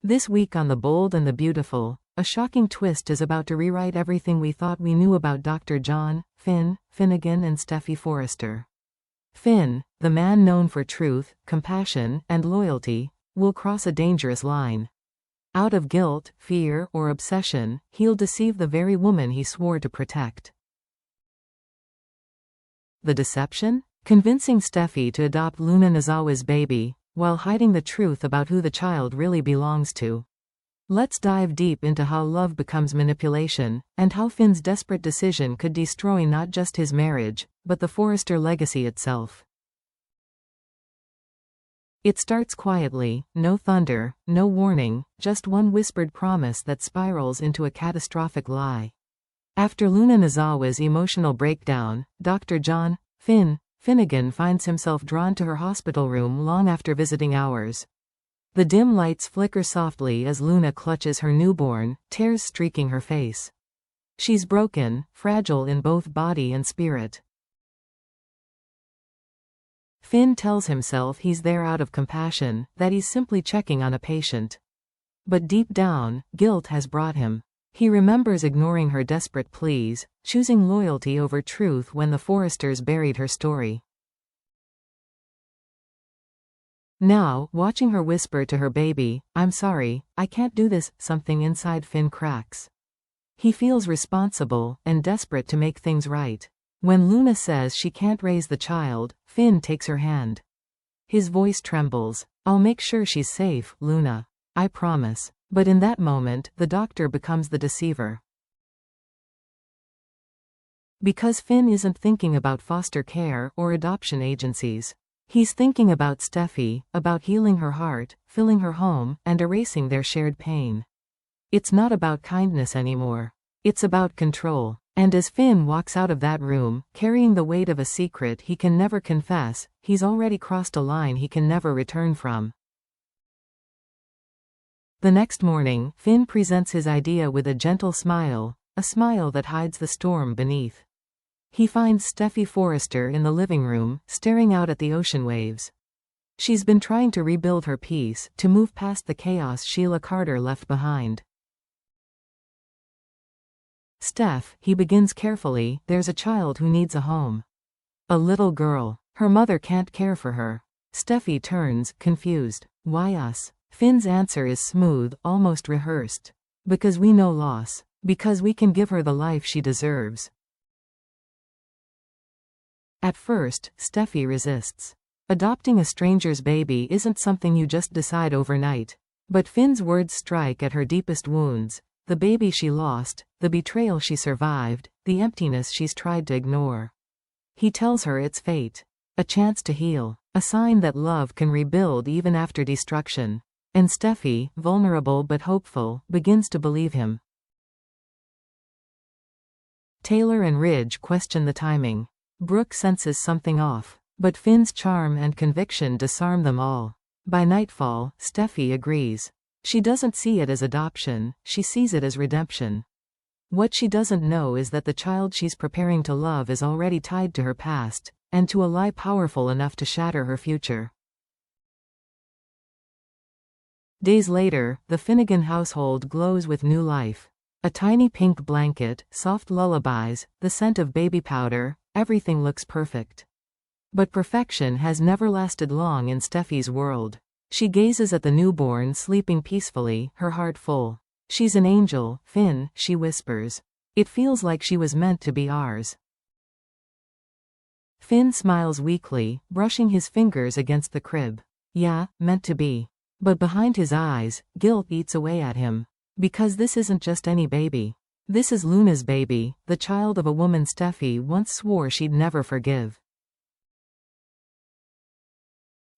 This week on The Bold and the Beautiful, a shocking twist is about to rewrite everything we thought we knew about Dr. John, Finn, Finnegan and Steffy Forrester. Finn, the man known for truth, compassion, and loyalty, will cross a dangerous line. Out of guilt, fear, or obsession, he'll deceive the very woman he swore to protect. The deception? Convincing Steffy to adopt Luna Nozawa's baby, while hiding the truth about who the child really belongs to. Let's dive deep into how love becomes manipulation, and how Finn's desperate decision could destroy not just his marriage, but the Forrester legacy itself. It starts quietly, no thunder, no warning, just one whispered promise that spirals into a catastrophic lie. After Luna Nozawa's emotional breakdown, Dr. John, Finnegan finds himself drawn to her hospital room long after visiting hours. The dim lights flicker softly as Luna clutches her newborn, tears streaking her face. She's broken, fragile in both body and spirit. Finn tells himself he's there out of compassion, that he's simply checking on a patient. But deep down, guilt has brought him. He remembers ignoring her desperate pleas, choosing loyalty over truth when the Forresters buried her story. Now, watching her whisper to her baby, "I'm sorry, I can't do this," something inside Finn cracks. He feels responsible, and desperate to make things right. When Luna says she can't raise the child, Finn takes her hand. His voice trembles. "I'll make sure she's safe, Luna. I promise." But in that moment, the doctor becomes the deceiver. Because Finn isn't thinking about foster care or adoption agencies. He's thinking about Steffy, about healing her heart, filling her home, and erasing their shared pain. It's not about kindness anymore. It's about control. And as Finn walks out of that room, carrying the weight of a secret he can never confess, he's already crossed a line he can never return from. The next morning, Finn presents his idea with a gentle smile, a smile that hides the storm beneath. He finds Steffy Forrester in the living room, staring out at the ocean waves. She's been trying to rebuild her peace, to move past the chaos Sheila Carter left behind. "Steph," he begins carefully, "there's a child who needs a home. A little girl. Her mother can't care for her." Steffy turns, confused. "Why us?" Finn's answer is smooth, almost rehearsed. "Because we know loss. Because we can give her the life she deserves." At first, Steffy resists. Adopting a stranger's baby isn't something you just decide overnight. But Finn's words strike at her deepest wounds. The baby she lost, the betrayal she survived, the emptiness she's tried to ignore. He tells her it's fate. A chance to heal. A sign that love can rebuild even after destruction. And Steffy, vulnerable but hopeful, begins to believe him. Taylor and Ridge question the timing. Brooke senses something off. But Finn's charm and conviction disarm them all. By nightfall, Steffy agrees. She doesn't see it as adoption, she sees it as redemption. What she doesn't know is that the child she's preparing to love is already tied to her past, and to a lie powerful enough to shatter her future. Days later, the Finnegan household glows with new life. A tiny pink blanket, soft lullabies, the scent of baby powder, everything looks perfect. But perfection has never lasted long in Steffy's world. She gazes at the newborn sleeping peacefully, her heart full. "She's an angel, Finn," she whispers. "It feels like she was meant to be ours." Finn smiles weakly, brushing his fingers against the crib. "Yeah, meant to be." But behind his eyes, guilt eats away at him. Because this isn't just any baby. This is Luna's baby, the child of a woman Steffy once swore she'd never forgive.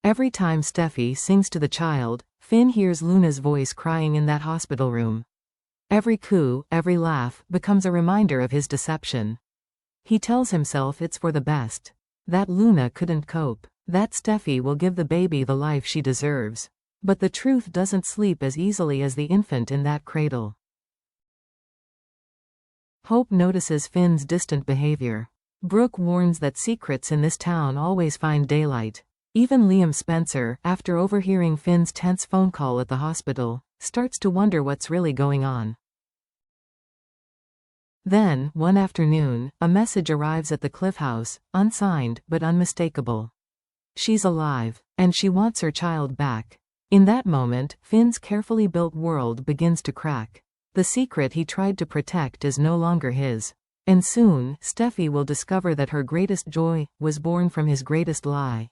Every time Steffy sings to the child, Finn hears Luna's voice crying in that hospital room. Every coo, every laugh, becomes a reminder of his deception. He tells himself it's for the best. That Luna couldn't cope. That Steffy will give the baby the life she deserves. But the truth doesn't sleep as easily as the infant in that cradle. Hope notices Finn's distant behavior. Brooke warns that secrets in this town always find daylight. Even Liam Spencer, after overhearing Finn's tense phone call at the hospital, starts to wonder what's really going on. Then, one afternoon, a message arrives at the Cliff House, unsigned but unmistakable. She's alive, and she wants her child back. In that moment, Finn's carefully built world begins to crack. The secret he tried to protect is no longer his. And soon, Steffy will discover that her greatest joy was born from his greatest lie.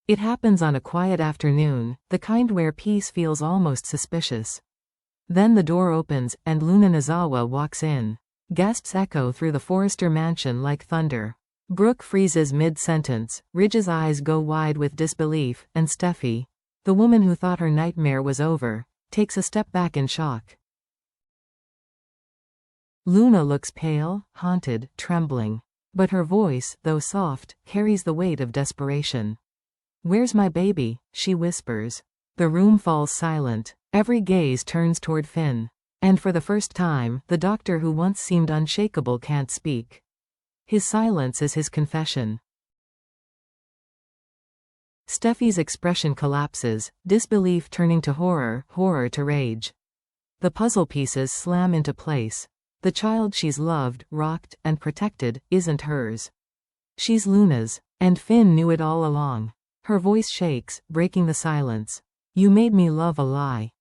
It happens on a quiet afternoon, the kind where peace feels almost suspicious. Then the door opens, and Luna Nozawa walks in. Gasps echo through the Forrester mansion like thunder. Brooke freezes mid-sentence, Ridge's eyes go wide with disbelief, and Steffy, the woman who thought her nightmare was over, takes a step back in shock. Luna looks pale, haunted, trembling. But her voice, though soft, carries the weight of desperation. "Where's my baby?" she whispers. The room falls silent. Every gaze turns toward Finn. And for the first time, the doctor who once seemed unshakable can't speak. His silence is his confession. Steffy's expression collapses, disbelief turning to horror, horror to rage. The puzzle pieces slam into place. The child she's loved, rocked, and protected, isn't hers. She's Luna's, and Finn knew it all along. Her voice shakes, breaking the silence. "You made me love a lie."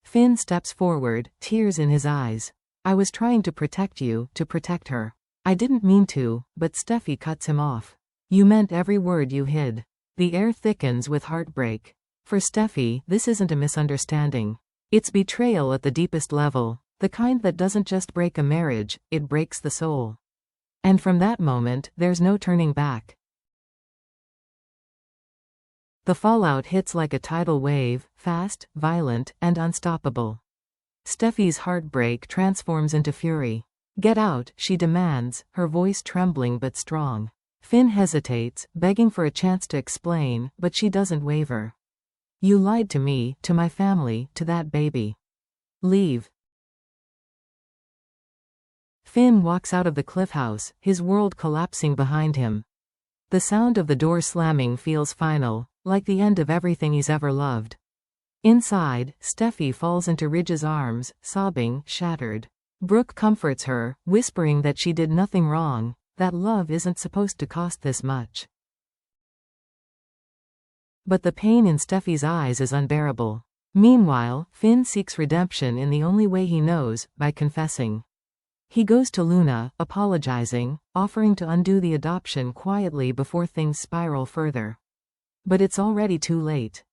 Finn steps forward, tears in his eyes. "I was trying to protect you, to protect her. I didn't mean to," but Steffy cuts him off. "You meant every word you hid." The air thickens with heartbreak. For Steffy, this isn't a misunderstanding. It's betrayal at the deepest level, the kind that doesn't just break a marriage, it breaks the soul. And from that moment, there's no turning back. The fallout hits like a tidal wave, fast, violent, and unstoppable. Steffy's heartbreak transforms into fury. "Get out," she demands, her voice trembling but strong. Finn hesitates, begging for a chance to explain, but she doesn't waver. "You lied to me, to my family, to that baby. Leave." Finn walks out of the Cliff House, his world collapsing behind him. The sound of the door slamming feels final, like the end of everything he's ever loved. Inside, Steffy falls into Ridge's arms, sobbing, shattered. Brooke comforts her, whispering that she did nothing wrong, that love isn't supposed to cost this much. But the pain in Steffy's eyes is unbearable. Meanwhile, Finn seeks redemption in the only way he knows, by confessing. He goes to Luna, apologizing, offering to undo the adoption quietly before things spiral further. But it's already too late.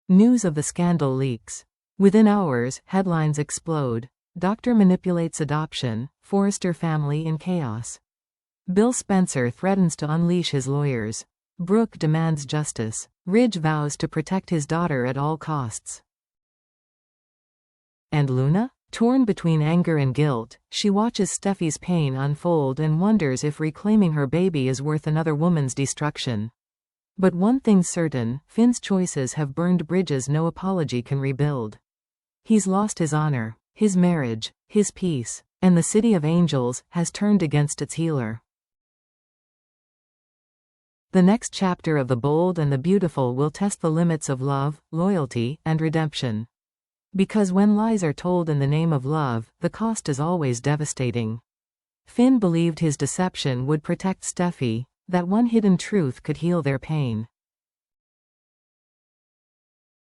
News of the scandal leaks. Within hours, headlines explode. Doctor manipulates adoption, Forrester family in chaos. Bill Spencer threatens to unleash his lawyers. Brooke demands justice. Ridge vows to protect his daughter at all costs. And Luna? Torn between anger and guilt, she watches Steffy's pain unfold and wonders if reclaiming her baby is worth another woman's destruction. But one thing's certain, Finn's choices have burned bridges no apology can rebuild. He's lost his honor, his marriage, his peace, and the City of Angels has turned against its healer. The next chapter of The Bold and the Beautiful will test the limits of love, loyalty, and redemption. Because when lies are told in the name of love, the cost is always devastating. Finn believed his deception would protect Steffy, that one hidden truth could heal their pain.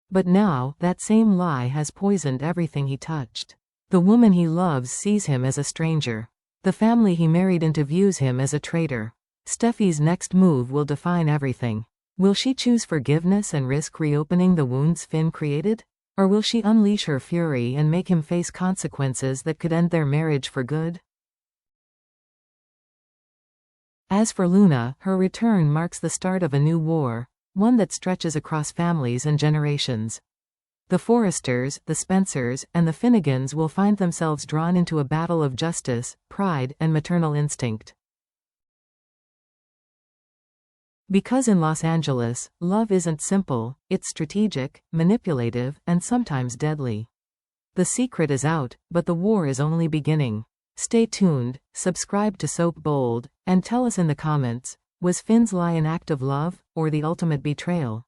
But now, that same lie has poisoned everything he touched. The woman he loves sees him as a stranger. The family he married into views him as a traitor. Steffy's next move will define everything. Will she choose forgiveness and risk reopening the wounds Finn created? Or will she unleash her fury and make him face consequences that could end their marriage for good? As for Luna, her return marks the start of a new war, one that stretches across families and generations. The Forresters, the Spencers, and the Finnegans will find themselves drawn into a battle of justice, pride, and maternal instinct. Because in Los Angeles, love isn't simple, it's strategic, manipulative, and sometimes deadly. The secret is out, but the war is only beginning. Stay tuned, subscribe to Soap Bold, and tell us in the comments, Was Finn's lie an act of love, or the ultimate betrayal?